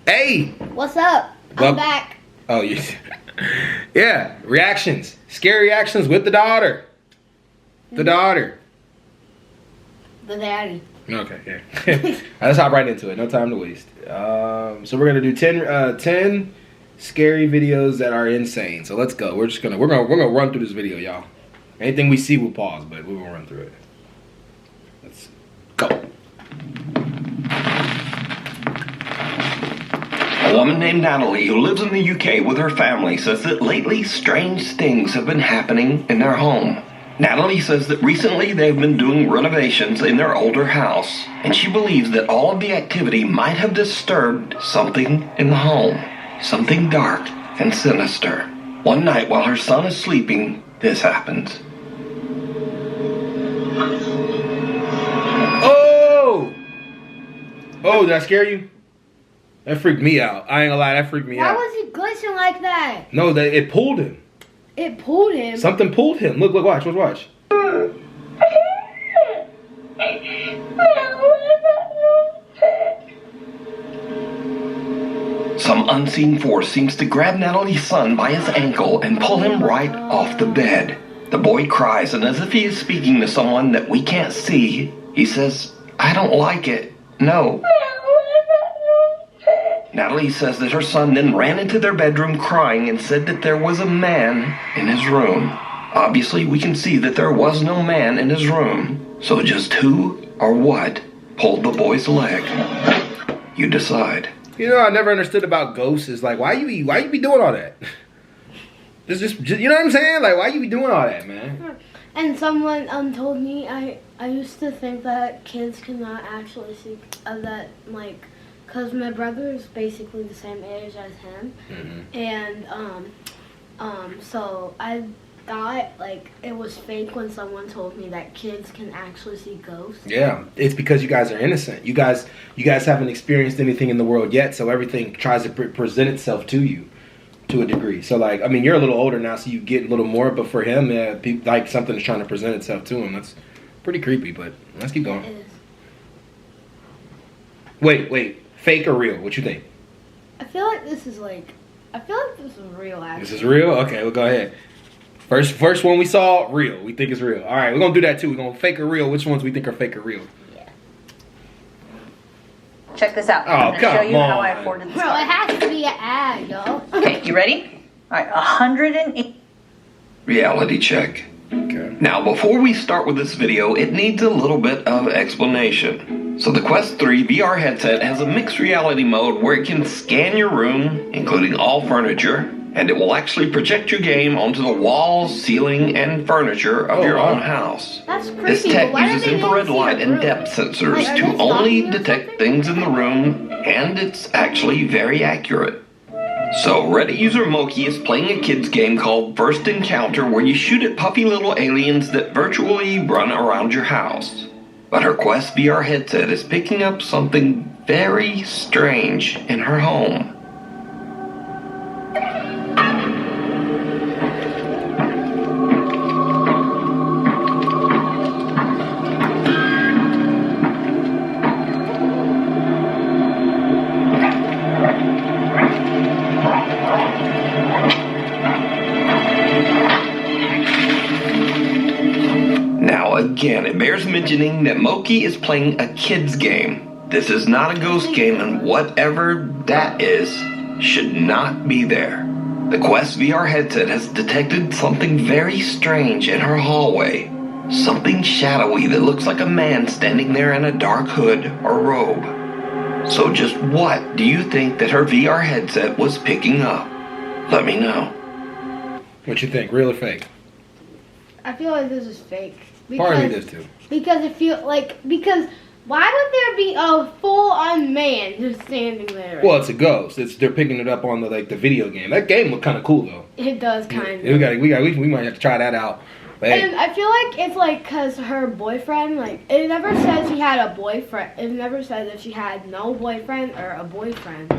Hey! What's up? I'm back. Oh, yeah. Reactions. Scary reactions with the daughter. The daughter. The daddy. Okay, yeah. Let's hop right into it. No time to waste. So we're gonna do 10 scary videos that are insane. So let's go. We're gonna run through this video, y'all. Anything we see, we'll pause, but we will run through it. Let's go. A woman named Natalie, who lives in the UK with her family, says that lately strange things have been happening in their home. Natalie says that recently they've been doing renovations in their older house, and she believes that all of the activity might have disturbed something in the home. Something dark and sinister. One night while her son is sleeping, this happens. Oh, did I scare you? That freaked me out. I ain't gonna lie, that freaked me out. Why was he glitching like that? No, it pulled him. It pulled him? Something pulled him. Look, watch. Some unseen force seems to grab Natalie's son by his ankle and pull him right off the bed. The boy cries, and as if he is speaking to someone that we can't see, he says, "I don't like it. No." Natalie says that her son then ran into their bedroom crying and said that there was a man in his room. Obviously, we can see that there was no man in his room. So just who or what pulled the boy's leg? You decide. You know, I never understood about ghosts is like, why you be doing all that? Just you know what I'm saying? Like, why you be doing all that, man? And someone told me I used to think that kids could not actually see that, like, because my brother is basically the same age as him, and so I thought like it was fake when someone told me that kids can actually see ghosts. Yeah, it's because you guys are innocent. You guys haven't experienced anything in the world yet, so everything tries to present itself to you to a degree. So like, I mean, you're a little older now, so you get a little more. But for him, like something's trying to present itself to him. That's pretty creepy. But let's keep going. It is. Wait. Fake or real? What you think? I feel like this is real, actually. This is real? Okay, well, go ahead. First one we saw, real. We think it's real. All right, we're going to do that too. We're going to fake or real. Which ones we think are fake or real? Yeah. Check this out. Oh, I'm going to show you come how I on. afforded this Bro, car. it has to be an ad, yo. Okay, you ready? All right, 108. Reality check. Okay. Now, before we start with this video, it needs a little bit of explanation. So the Quest 3 VR headset has a mixed reality mode where it can scan your room, including all furniture, and it will actually project your game onto the walls, ceiling, and furniture of your own house. That's creepy. This tech but why uses do they infrared even see light the and room? depth sensors Like, are to they only stalking or detect something? things in the room, and it's actually very accurate. So, Reddit user Moki is playing a kid's game called First Encounter where you shoot at puffy little aliens that virtually run around your house. But her Quest VR headset is picking up something very strange in her home. Again, it bears mentioning that Moki is playing a kid's game. This is not a ghost game, and whatever that is should not be there. The Quest VR headset has detected something very strange in her hallway. Something shadowy that looks like a man standing there in a dark hood or robe. So just what do you think that her VR headset was picking up? Let me know. What you think? Real or fake? I feel like this is fake. Part of me does too. Because why would there be a full-on man just standing there? Well, it's a ghost. They're picking it up on the video game. That game looked kind of cool though. It does kind of. We might have to try that out. But hey. And I feel like it's like because her boyfriend, like, it never says she had a boyfriend. It never says if she had no boyfriend or a boyfriend.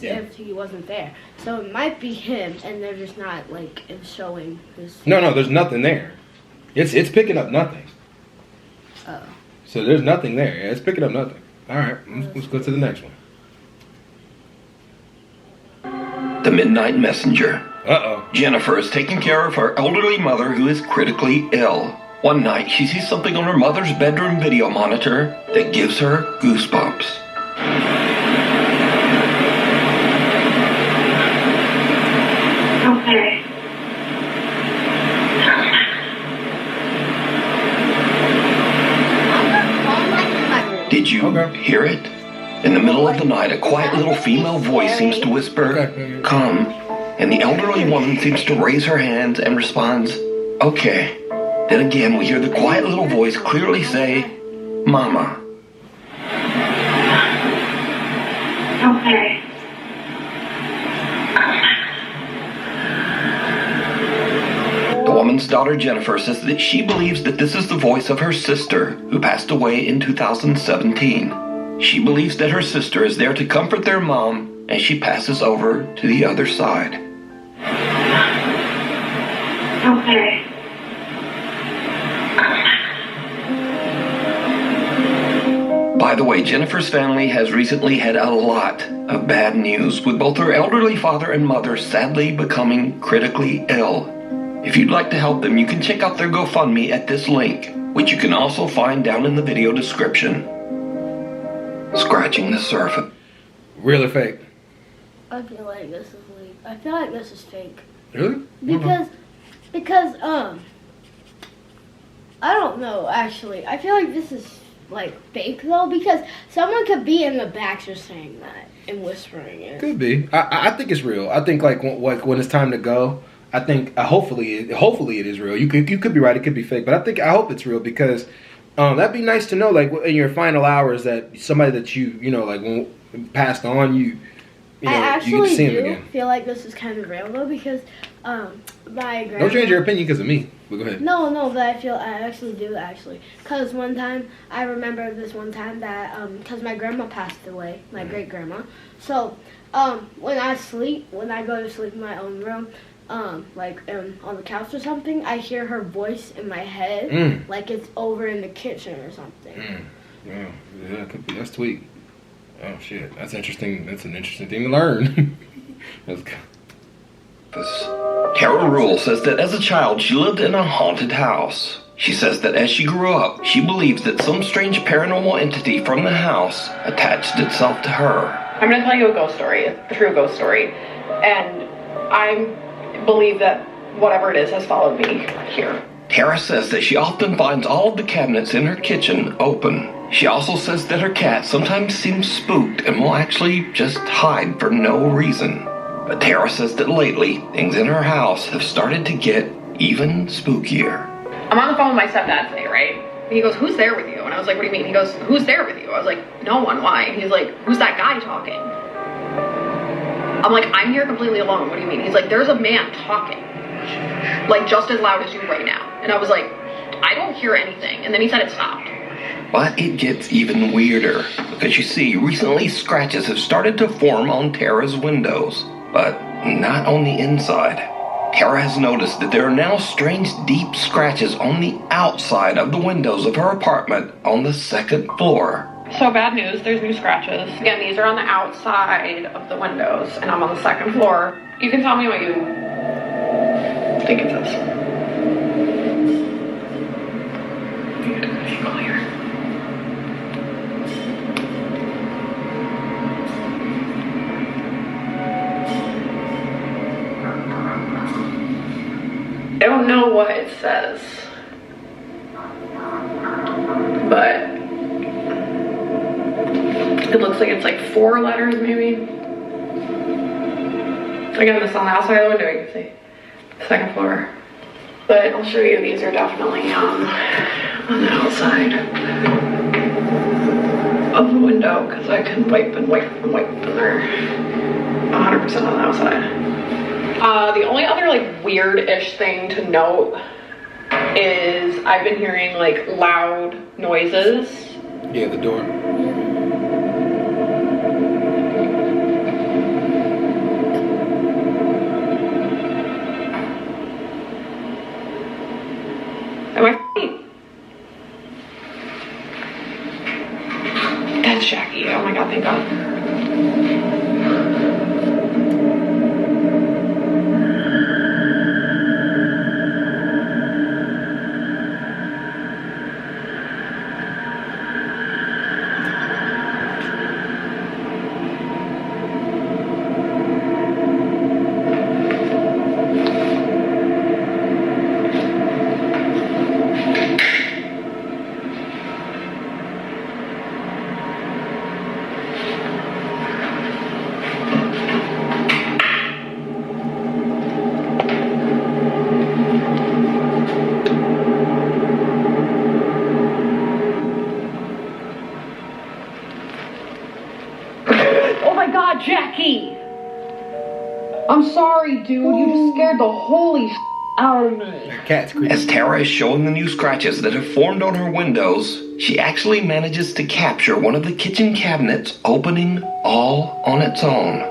Yeah. If he wasn't there. So it might be him, and they're just not, like, showing this. No, there's nothing there. It's picking up nothing. Oh. So there's nothing there. It's picking up nothing. All right, let's go to the next one. The Midnight Messenger. Uh-oh. Jennifer is taking care of her elderly mother who is critically ill. One night, she sees something on her mother's bedroom video monitor that gives her goosebumps. Okay. Did you hear it? In the middle of the night, a quiet little female voice seems to whisper, "Come." And the elderly woman seems to raise her hands and responds, "Okay." Then again, we hear the quiet little voice clearly say, "Mama." Okay. The woman's daughter Jennifer says that she believes that this is the voice of her sister, who passed away in 2017. She believes that her sister is there to comfort their mom as she passes over to the other side. Okay. By the way, Jennifer's family has recently had a lot of bad news, with both her elderly father and mother sadly becoming critically ill. If you'd like to help them, you can check out their GoFundMe at this link, which you can also find down in the video description. Scratching the surface. Real or fake? I feel like this is fake. I feel like this is fake. Really? Because I don't know actually. I feel like this is like fake though, because someone could be in the back just saying that and whispering it. Could be. I think it's real. I think like when it's time to go, I think hopefully it is real. You could be right. It could be fake, but I hope it's real because that'd be nice to know. Like in your final hours, that somebody that you know like when passed on, you know I you actually get to see him do again. feel like this is kind of real though, because my grandma. Don't change your opinion because of me. But go ahead. No, but I actually do because one time I remember this one time that because my grandma passed away, my great grandma. So when I go to sleep in my own room, like on the couch or something, I hear her voice in my head, like it's over in the kitchen or something. Yeah, it could be. That's sweet. Oh shit, that's interesting. That's an interesting thing to learn. That's good. Tara Rule says that as a child, she lived in a haunted house. She says that as she grew up, she believes that some strange paranormal entity from the house attached itself to her. I'm going to tell you a ghost story, a true ghost story, and I believe that whatever it is has followed me here. Tara says that she often finds all of the cabinets in her kitchen open. She also says that her cat sometimes seems spooked and will actually just hide for no reason. But Tara says that lately, things in her house have started to get even spookier. I'm on the phone with my stepdad today, right? And he goes, "Who's there with you?" And I was like, "What do you mean?" He goes, "Who's there with you?" I was like, "No one, why?" And he's like, "Who's that guy talking?" I'm like, "I'm here completely alone, what do you mean?" He's like, "There's a man talking, like just as loud as you right now." And I was like, "I don't hear anything." And then he said it stopped. But it gets even weirder, because you see, recently scratches have started to form on Tara's windows, but not on the inside. Tara has noticed that there are now strange deep scratches on the outside of the windows of her apartment on the second floor. So bad news, there's new scratches. Again, these are on the outside of the windows, and I'm on the second floor. You can tell me what you think it says. I don't know what it says, but it looks like it's like 4 letters maybe. Again, this is on the outside of the window, you can see. Second floor. But I'll show you, these are definitely on the outside of the window, because I can wipe and they're 100% on the outside. The only other like weird-ish thing to note is I've been hearing like loud noises. Yeah, the door. Am I f***ing? That's Jackie. Oh my god, thank god. Jackie! I'm sorry, dude. You just scared the holy out of me. That cat's creepy. As Tara is showing the new scratches that have formed on her windows, she actually manages to capture one of the kitchen cabinets opening all on its own.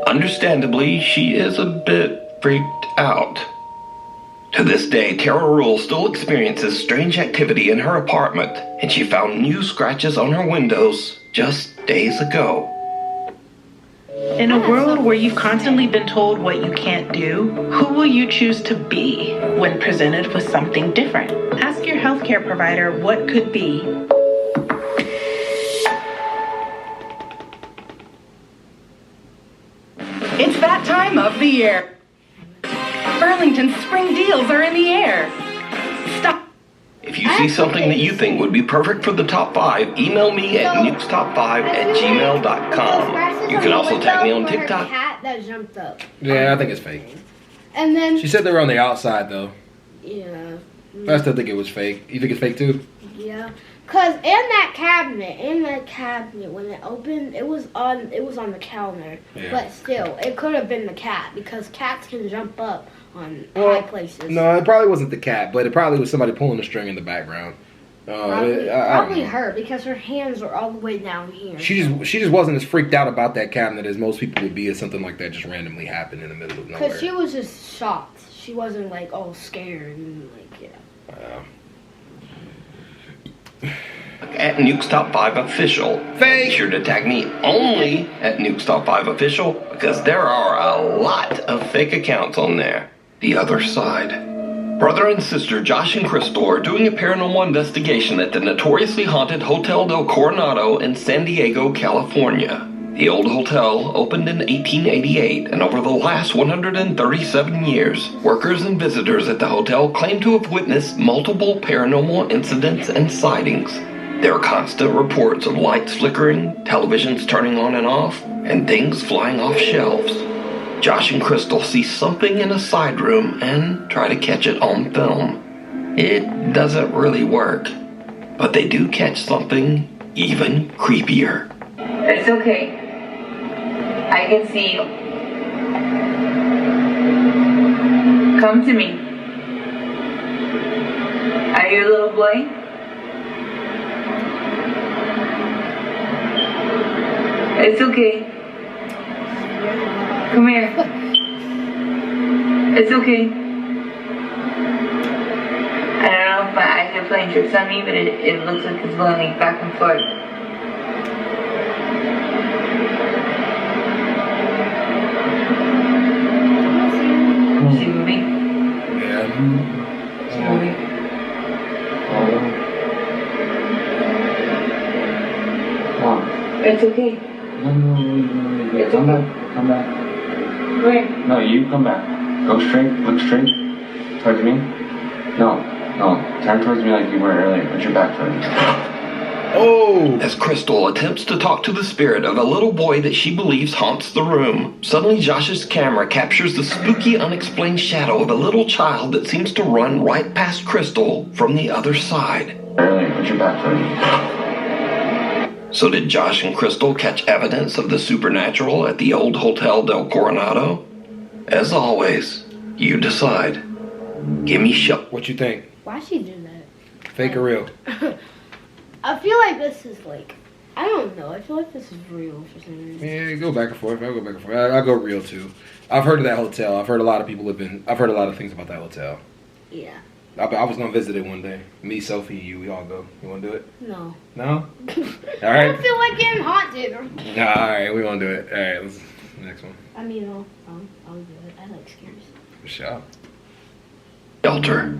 Understandably, she is a bit freaked out. To this day, Tara Rule still experiences strange activity in her apartment, and she found new scratches on her windows just days ago. In a world where you've constantly been told what you can't do, who will you choose to be when presented with something different? Ask your healthcare provider what could be. It's that time of the year. Burlington's spring deals are in the air. Stop. If you see something that you think would be perfect for the top 5, email me at nukestop5@gmail.com. You can also tag me on TikTok. Cat that jumped up. Yeah, I think it's fake. And then She said they were on the outside though. yeah. I still think it was fake. You think it's fake too? Yeah, cause in that cabinet, when it opened, it was on the counter. Yeah. But still, it could have been the cat because cats can jump up on high places. No, it probably wasn't the cat, but it probably was somebody pulling a string in the background. Probably, I don't know. her because her hands are all the way down here. She just wasn't as freaked out about that cabinet as most people would be if something like that just randomly happened in the middle of nowhere. Because she was just shocked. She wasn't like all scared and like At Nukes Top 5 Official. Be sure to tag me only at Nukes Top 5 Official because there are a lot of fake accounts on there. The other side. Brother and sister Josh and Crystal are doing a paranormal investigation at the notoriously haunted Hotel del Coronado in San Diego, California. The old hotel opened in 1888, and over the last 137 years, workers and visitors at the hotel claim to have witnessed multiple paranormal incidents and sightings. There are constant reports of lights flickering, televisions turning on and off, and things flying off shelves. Josh and Crystal see something in a side room and try to catch it on film. It doesn't really work, but they do catch something even creepier. It's okay. I can see you. Come to me. Are you a little boy? It's okay. Come here. It's okay. I don't know if my eyes are playing tricks on me, but it looks like it's going back and forth. See me? Yeah. See me? It's okay. No. Come back. Where? No, you come back. Go straight. Look straight. Towards me. No. Turn towards me like you were earlier. Put your back towards me. Oh! As Crystal attempts to talk to the spirit of a little boy that she believes haunts the room, suddenly Josh's camera captures the spooky, unexplained shadow of a little child that seems to run right past Crystal from the other side. Earlier. Put your back towards me. So did Josh and Crystal catch evidence of the supernatural at the old Hotel del Coronado? As always, you decide. Give me show. What you think? Why'd she do that? Fake or real? I feel like this is like, I don't know. I feel like this is real for some reason. Yeah, go back and forth. I'll go back and forth. I'll go real too. I've heard of that hotel. I've heard a lot of people I've heard a lot of things about that hotel. Yeah. I was gonna visit it one day. Me, Sophie, you, we all go. You wanna do it? No. No? All I right. don't feel like getting haunted. Nah, all right, we won't do it. All right, let's next one. I mean, I'll do it. I like scares. For sure. Shelter.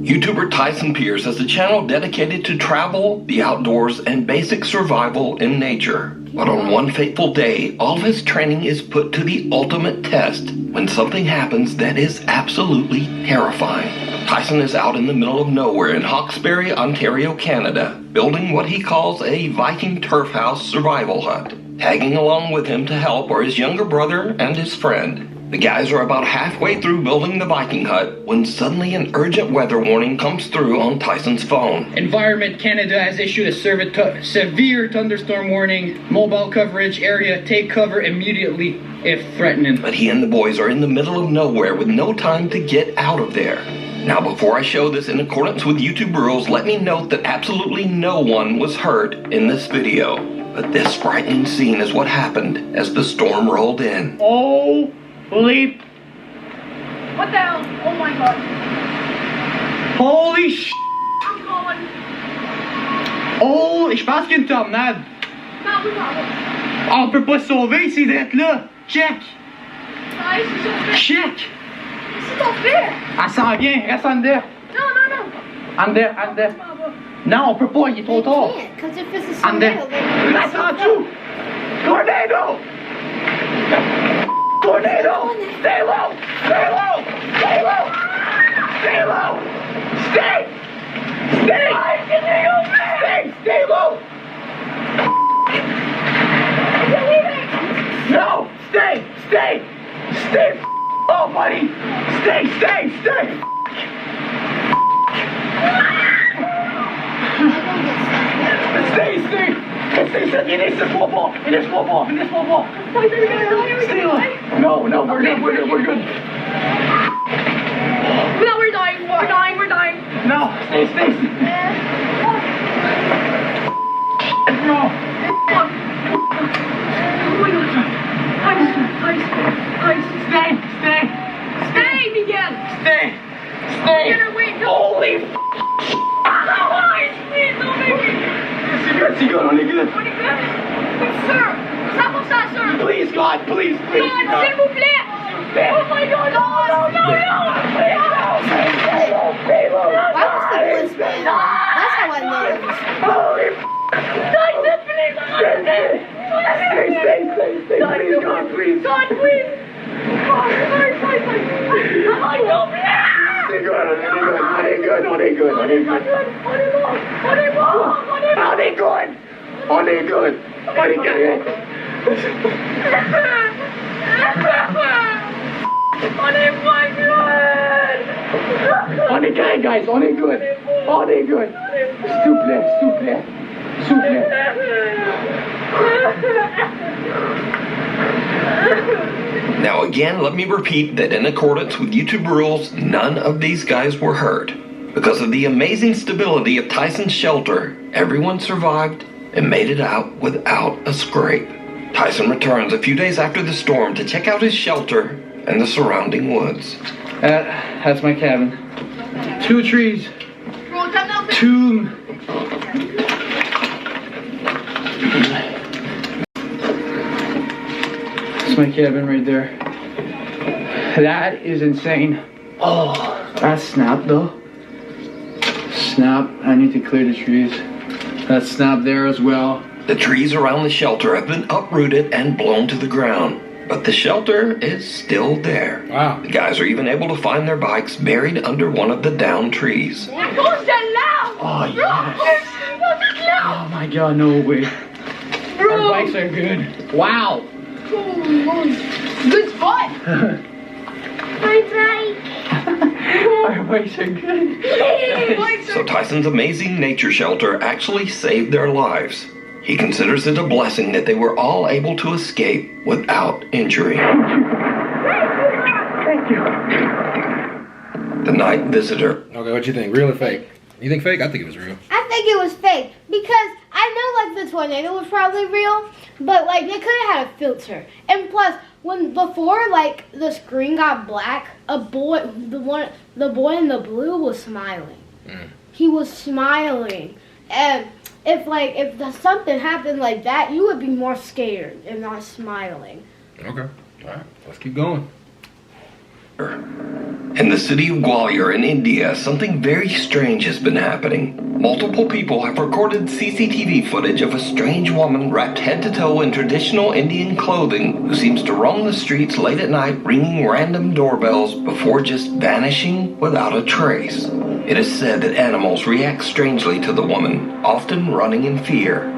YouTuber Tyson Pierce has a channel dedicated to travel, the outdoors, and basic survival in nature. But on one fateful day, all of his training is put to the ultimate test when something happens that is absolutely terrifying. Tyson is out in the middle of nowhere in Hawkesbury, Ontario, Canada, building what he calls a Viking turf house survival hut. Tagging along with him to help are his younger brother and his friend. The guys are about halfway through building the Viking hut when suddenly an urgent weather warning comes through on Tyson's phone. Environment Canada has issued a severe thunderstorm warning. Mobile coverage area, take cover immediately if threatening. But he and the boys are in the middle of nowhere with no time to get out of there. Now, before I show this in accordance with YouTube rules, let me note that absolutely no one was hurt in this video. But this frightening scene is what happened as the storm rolled in. Oh, bleep. What the hell? Oh my god. Holy sh**. I'm going. Oh, je pense qu'il y a une tornade. Non, oui, pardon. On peut pas se sauver ici d'être là. Check. Ah, c'est sauvé. Check. C'est ton frère. Elle s'en vient, reste en dedans. Non, non, non. En dedans, en dedans. Non, on peut pas, il est trop tard. Because if it's a En dedans. tornado, then Reste en dessous. Tornado. Tornado. Stay low. Stay low. Stay low. Stay low. Stay. Stay. Stay. Stay low. No. Stay. Stay. Stay. Oh, buddy. Stay. Stay. Stay. Stay. Stay. Stay. Stay. It is football. It is football. It is football. Stay low. No. No. We're good. We're good. We're good. No, we're dying. We're dying. We're dying. No. Stay. Stay. No. Stay. Stay. Stay, Miguel. Stay. Stay. Miguel, wait. No. Holy f***. Please, don't make me. C'est good. On est good. On est good. Sir, stop pour ça, sir. Please, God. Please. Please. God, s'il vous plaît. Oh my God. No, no, no, no. Stay low. why was the voice playing? That's how I know it was. Holy f***. Tyson, please. Stay. Please, God. Please. God, please. God, please. Oh my God, please. On est good. On est good. On est good. On est good, guys. On est good. S'il vous plaît. Now again, let me repeat that in accordance with YouTube rules, none of these guys were hurt. Because of the amazing stability of Tyson's shelter, everyone survived and made it out without a scrape. Tyson returns a few days after the storm to check out his shelter and the surrounding woods. That's my cabin. 2 trees. 2... That's my cabin right there. That is insane. Oh, that's snap though. Snap. I need to clear the trees. That's snap there as well. The trees around the shelter have been uprooted and blown to the ground, but the shelter is still there. Wow. The guys are even able to find their bikes buried under one of the downed trees. Oh, yes. Oh my God, no way. Our bikes are good. Wow. Good spot. My bike. Our bikes are good. So Tyson's amazing nature shelter actually saved their lives. He considers it a blessing that they were all able to escape without injury. Thank you. The night visitor. Okay, what you think? Real or fake? You think fake? I think it was real. I think it was fake because I know like the tornado was probably real, but like they could have had a filter. And plus, before like the screen got black, the boy in the blue was smiling. He was smiling, and if something happened like that, you would be more scared and not smiling. Okay. All right. Let's keep going. In the city of Gwalior in India, something very strange has been happening. Multiple people have recorded CCTV footage of a strange woman wrapped head to toe in traditional Indian clothing who seems to roam the streets late at night ringing random doorbells before just vanishing without a trace. It is said that animals react strangely to the woman, often running in fear.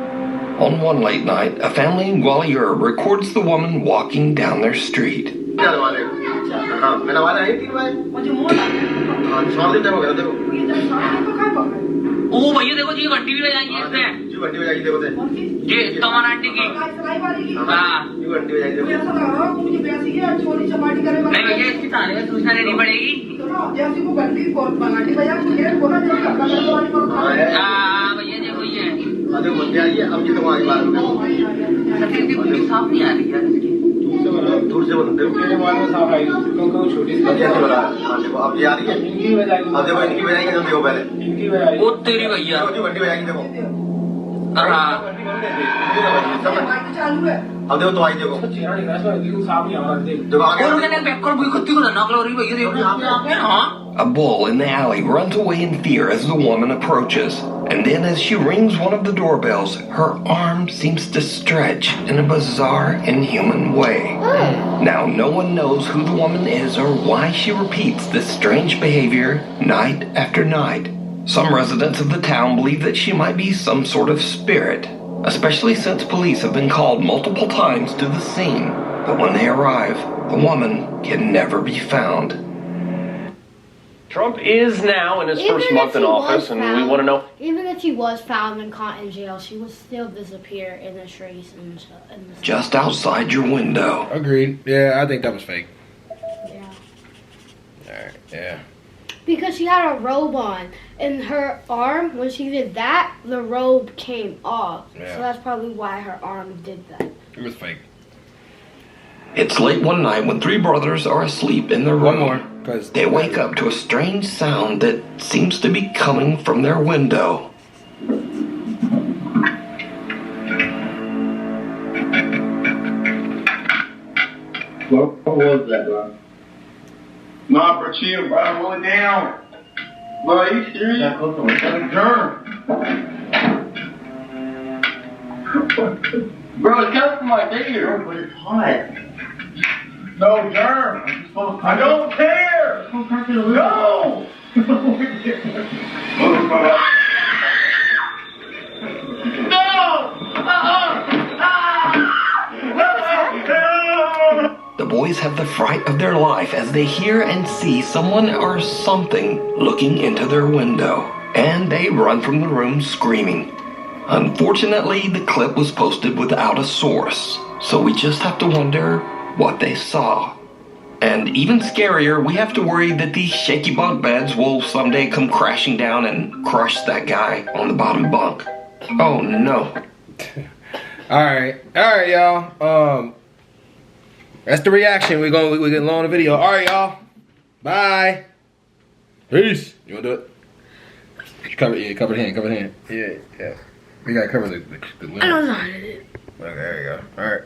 On one late night, a family in Gwalior records the woman walking down their street. मैंने आवाज आई थी भाई छोड़ देते हो देखो ओ भैया देखो जी घंटी भी बजाई है इसने जी घंटी बजाई देखो से ये तमन आंटी की हां जी घंटी बजाई देखो नहीं भैया इसकी थाने में सूचना देनी पड़ेगी हां भैया देखो ये अरे बंदे आई है अब ये तो आई बात सफेद की साफ नहीं आ रही यार इसकी दूर से बोलते हो मेरे माल में साफ आई क्योंकि वो छोटी सी कैसे बना हां देखो अब ये आ रही है इनकी बजाई अब देखो इनकी बजाई जो देखो पहले इनकी बजाई वो तेरी भैया जो घंटी बजाई देखो हां अब देखो तो आई देखो चेहरा दिख रहा है इसमें साफ नहीं आ रहा देखो आगे और मैंने बैकवर भी खत्ती को ना करो भैया देखो हां A bull in the alley runs away in fear as the woman approaches. And then as she rings one of the doorbells, her arm seems to stretch in a bizarre, inhuman way. Now, no one knows who the woman is or why she repeats this strange behavior night after night. Some residents of the town believe that she might be some sort of spirit, especially since police have been called multiple times to the scene. But when they arrive, the woman can never be found. Trump is now in his first month in office, and we want to know. Even if he was found and caught in jail, she would still disappear in the streets and just outside your window. Agreed. Yeah, I think that was fake. Yeah. Alright, yeah. Because she had a robe on, and her arm, when she did that, the robe came off. Yeah. So that's probably why her arm did that. It was fake. It's late one night when three brothers are asleep in their room. One more, because they wake up to a strange sound that seems to be coming from their window. What was that, bro? Nah, bro, chill, bro. Roll it down. Bro, you serious? That's a germ. Bro, it's coming from my ear. But it's hot. No, germ. I don't care. No. The boys have the fright of their life as they hear and see someone or something looking into their window, and they run from the room screaming. Unfortunately, the clip was posted without a source, so we just have to wonder what they saw. And even scarier, we have to worry that these shaky bunk beds will someday come crashing down and crush that guy on the bottom bunk. Oh no. Alright, y'all. That's the reaction. We're getting low on the video. Alright, y'all. Bye. Peace. You wanna do it? Cover the hand. Yeah. We gotta cover the lid. I don't know how to do it. Okay, there you go. Alright.